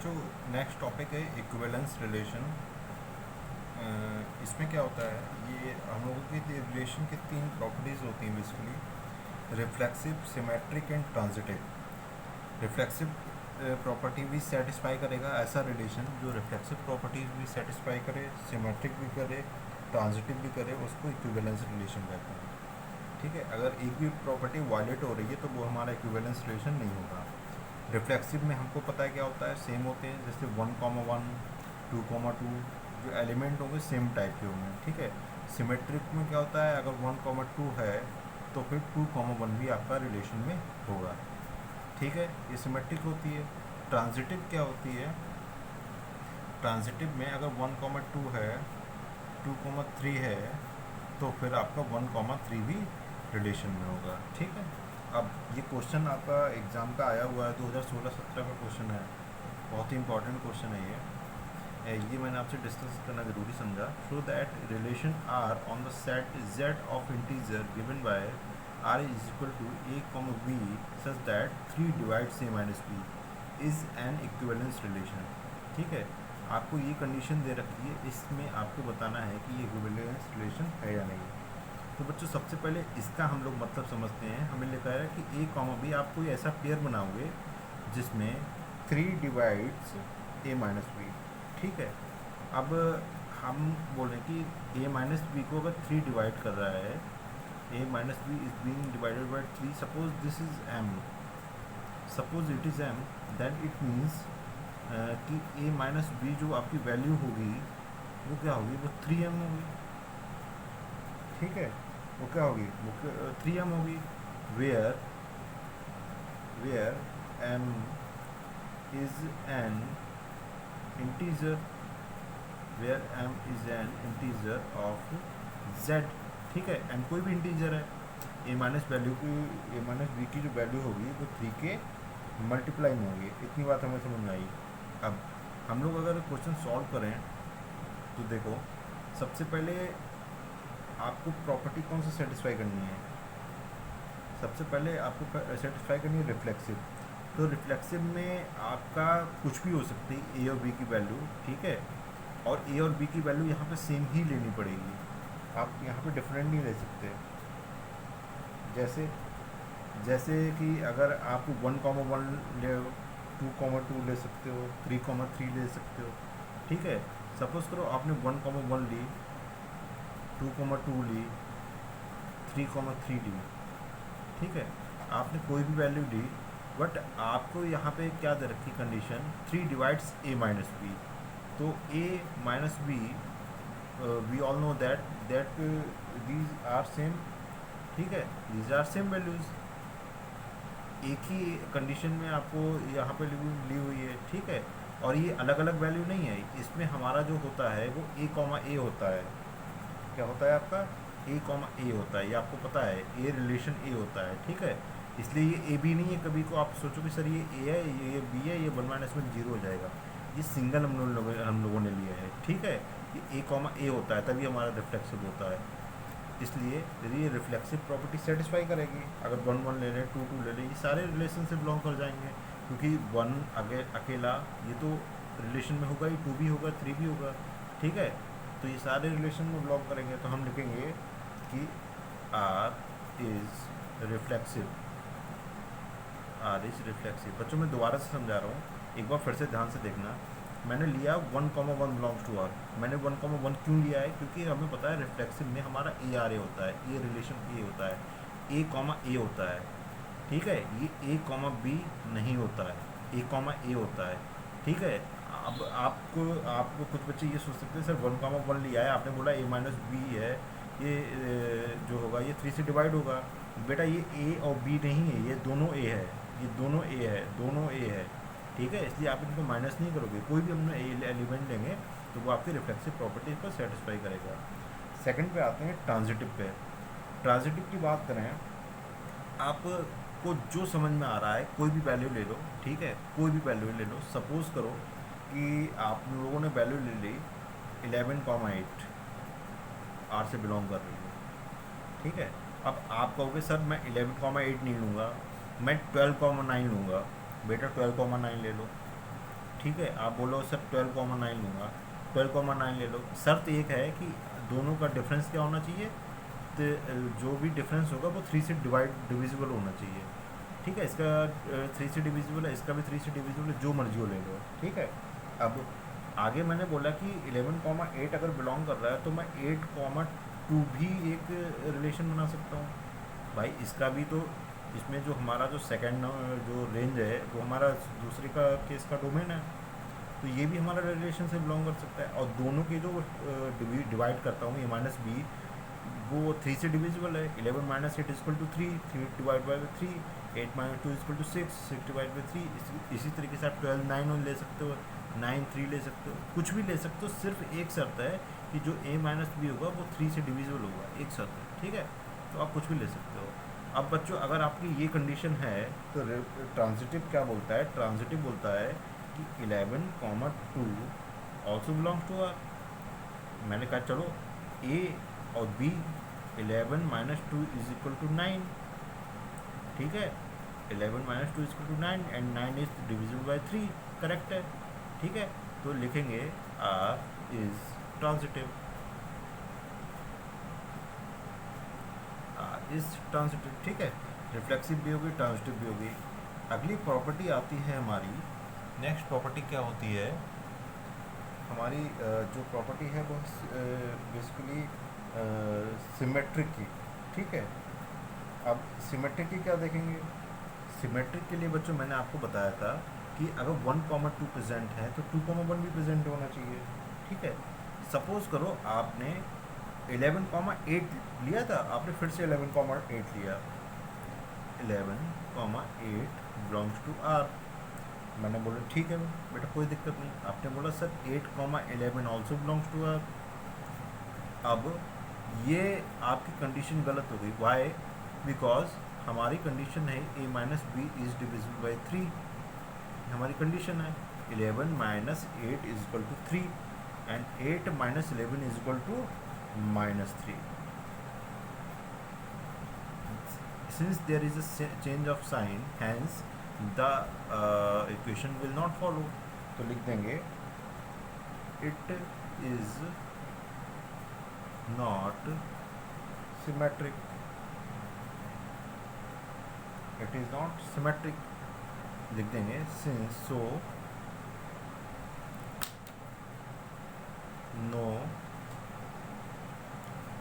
बच्चों next topic है equivalence relation. इसमें क्या होता है, ये हम लोगों की रिलेशन की तीन प्रॉपर्टीज़ होती हैं basically: reflexive, symmetric and transitive. Reflexive property भी सेटिस्फाई करेगा ऐसा रिलेशन जो रिफ्लेक्सिव प्रॉपर्टीज़ भी सेटिस्फाई करे, सिमेट्रिक भी करे, ट्रांजिटिव भी करे, उसको इक्विवेलेंस रिलेशन कहते हैं। ठीक है, अगर एक भी प्रॉपर्टी वायलेट हो रही है तो वो हमारा इक्विवेलेंस रिलेशन नहीं होगा। रिफ्लेक्सिव में हमको पता है क्या होता है, सेम होते हैं, जैसे 1,1, 2,2 जो एलिमेंट होंगे सेम टाइप के होंगे। ठीक है। सिमेट्रिक में क्या होता है, अगर 1,2 है तो फिर 2,1 भी आपका रिलेशन में होगा। ठीक है, ये सिमेट्रिक होती है। ट्रांजिटिव क्या होती है, ट्रांजिटिव में अगर 1,2 है, 2,3 है, तो फिर आपका 1,3 भी रिलेशन में होगा। ठीक है। अब ये क्वेश्चन आपका एग्ज़ाम का आया हुआ है, 2016-17 का क्वेश्चन है, बहुत ही इंपॉर्टेंट क्वेश्चन है ये मैंने आपसे डिस्कस करना ज़रूरी समझा। Show that relation are on the set z of integer given by r is equal to a, b such that 3 divides a minus b is an equivalence relation. ठीक है, आपको ये कंडीशन दे रखी है, इसमें आपको बताना है कि ये इक्विवेलेंस रिलेशन है या नहीं। तो बच्चों सबसे पहले इसका हम लोग मतलब समझते हैं। हमें लिखा है कि a, b आप कोई ऐसा पेयर बनाओगे जिसमें 3 डिवाइड्स a माइनस बी। ठीक है। अब हम बोलें कि a माइनस बी को अगर 3 डिवाइड कर रहा है, a minus B is being divided by 3, suppose this is m, suppose it is m, then it means कि a माइनस बी जो आपकी वैल्यू होगी वो क्या होगी, वो 3m होगी। ठीक है, वो क्या होगी, वो 3m होगी। Where where m is an integer, where m is an integer of z। ठीक है, m कोई भी इंटीजर है, a माइनस वैल्यू की, a माइनस बी की जो वैल्यू होगी वो 3 के मल्टीप्लाई में होगी। इतनी बात हमें समझ में आई। अब हम लोग अगर क्वेश्चन सॉल्व करें तो देखो, सबसे पहले आपको प्रॉपर्टी कौन सा सेटिस्फाई करनी है, सबसे पहले आपको सेटिस्फाई करनी है रिफ्लेक्सिव। तो रिफ्लेक्सिव में आपका कुछ भी हो सकती है, ए और बी की वैल्यू। ठीक है, और ए और बी की वैल्यू यहाँ पे सेम ही लेनी पड़ेगी, आप यहाँ पे डिफरेंट नहीं ले सकते। जैसे जैसे कि अगर आप 1,1 ले, 2,2 ले सकते हो, 3,3 ले सकते हो। ठीक है, सपोज करो आपने 1,1 ली, 2,2 ली, 3,3 ली। ठीक है, आपने कोई भी वैल्यू ली, बट आपको यहाँ पे क्या दे रखी condition, 3 divides a minus B. तो a minus B, we all know that these are same. ठीक है, दीज आर सेम वैल्यूज़, एक ही कंडीशन में आपको यहाँ पे ली हुई है। ठीक है, और ये अलग अलग वैल्यू नहीं है, इसमें हमारा जो होता है वो a, होता है। क्या होता है आपका, a, होता है, ये आपको पता है, a रिलेशन a होता है। ठीक है, इसलिए ये a b नहीं है। कभी को आप सोचो कि सर ये a है, ये b है, ये 1 माइनस में 0 हो जाएगा, ये सिंगल हम लोगों ने लिया है। ठीक है, ये a, होता है, तभी हमारा रिफ्लेक्सिव होता है। इसलिए यदि ये रिफ्लेक्सिव प्रॉपर्टी सेटिस्फाई करेगी, अगर 1,1 ले लें, 2,2 ले लें, ये सारे रिलेशन से बिलोंग कर जाएंगे, क्योंकि 1 अकेला ये तो रिलेशन में होगा ही, 2 भी होगा, 3 भी होगा। ठीक है, तो ये सारे रिलेशन में बिलोंग करेंगे। तो हम लिखेंगे कि R is reflexive, R is reflexive. बच्चों मैं दोबारा से समझा रहा हूँ, एक बार फिर से ध्यान से देखना। मैंने लिया 1,1 बिलोंग्स टू R। मैंने 1,1 क्यों लिया है, क्योंकि हमें पता है रिफ्लेक्सिव में हमारा A होता है, ये रिलेशन A होता है, A, होता है। ठीक है, ये A, B नहीं होता है, A, होता है। ठीक है, अब आपको कुछ बच्चे ये सोच सकते हैं सर 1,1 लिया है, आपने बोला A माइनस बी है, ये जो होगा ये 3 से डिवाइड होगा। बेटा ये A और B नहीं है, ये दोनों A है, ये दोनों A है, दोनों A है। ठीक है, इसलिए आप इनको माइनस नहीं करोगे, कोई भी हमने एलिमेंट लेंगे तो वो आपकी रिफ्लेक्सिव प्रॉपर्टीज को सेटिस्फाई करेगा। सेकंड पे आते हैं ट्रांजिटिव पे। ट्रांजिटिव की बात करें, आपको जो समझ में आ रहा है कोई भी वैल्यू ले लो। ठीक है, कोई भी वैल्यू ले लो, सपोज़ करो कि आप लोगों ने वैल्यू ले ली 11,8, आर से बिलोंग कर रही है। ठीक है, अब आप कहोगे सर मैं 11,8 नहीं लूँगा, मैं 12,9 लूँगा। बेटा 12,9 ले लो। ठीक है, आप बोलो सर 12,9 लूँगा, 12,9 ले लो। शर्त एक है कि दोनों का डिफरेंस क्या होना चाहिए, तो जो भी डिफरेंस होगा वो 3 से डिविजिबल होना चाहिए। ठीक है, इसका 3 से डिविजिबल है, इसका भी 3 से डिविजिबल है, जो मर्जी हो ले लो। ठीक है, अब आगे मैंने बोला कि 11,8 अगर बिलोंग कर रहा है तो मैं 8,2 भी एक रिलेशन बना सकता हूँ। भाई इसका भी तो, इसमें जो हमारा जो सेकंड जो रेंज है वो हमारा दूसरे का केस का डोमेन है, तो ये भी हमारा रिलेशन से बिलोंग कर सकता है। और दोनों के जो डिवाइड करता हूँ a-b, वो 3 से डिविजिबल है। 11 minus 8 is equal to 3, 3 divide by 3, 8 minus 2 is equal to 6, 6 divide by 3। इसी तरीके से आप 12 9 ले सकते हो, 9 3 ले सकते हो, कुछ भी ले सकते हो। सिर्फ एक शर्त है कि जो a माइनस बी होगा वो 3 से डिविजिबल होगा, एक शर्त है। ठीक है, तो आप कुछ भी ले सकते हो। अब बच्चों अगर आपकी ये कंडीशन है तो ट्रांजिटिव क्या बोलता है, ट्रांजिटिव बोलता है कि 11,2 ऑल्सो बिलोंग्स टू आर। मैंने कहा चलो a और b 11 minus 2 is equal to 9। ठीक है, 11 minus 2 is equal to 9 and 9 is divisible by 3, correct है। ठीक है, तो लिखेंगे r is transitive, is transitive. ठीक है, रिफ्लेक्सिव भी होगी, ट्रांजिटिव भी होगी। अगली प्रॉपर्टी आती है हमारी, नेक्स्ट प्रॉपर्टी क्या होती है हमारी, जो प्रॉपर्टी है वो बेसिकली सिमेट्रिक की। ठीक है, अब सिमेट्रिक की क्या देखेंगे। सिमेट्रिक के लिए बच्चों मैंने आपको बताया था कि अगर 1,2 प्रेजेंट है तो 2,1 भी प्रेजेंट होना चाहिए। ठीक है, सपोज करो आपने 11,8 लिया था, आपने फिर से 11,8 लिया, 11,8 बिलोंग्स टू आर। मैंने बोला ठीक है बेटा कोई दिक्कत नहीं। आपने बोला sir 8,11 also belongs to R. अब ये आपकी कंडीशन गलत हो गई, वाई, बिकॉज हमारी कंडीशन है a minus B is divisible by 3, हमारी कंडीशन है। 11 minus 8 is equal to 3 and 8 minus 11 is equal to -3। Since there is a change of sign, hence the equation will not follow। तो लिख देंगे it is not symmetric, it is not symmetric लिख देंगे। since so no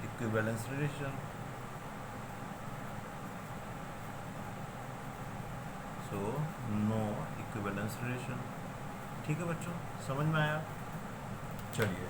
equivalence relation, so no equivalence relation। ठीक है बच्चों, समझ में आया। चलिए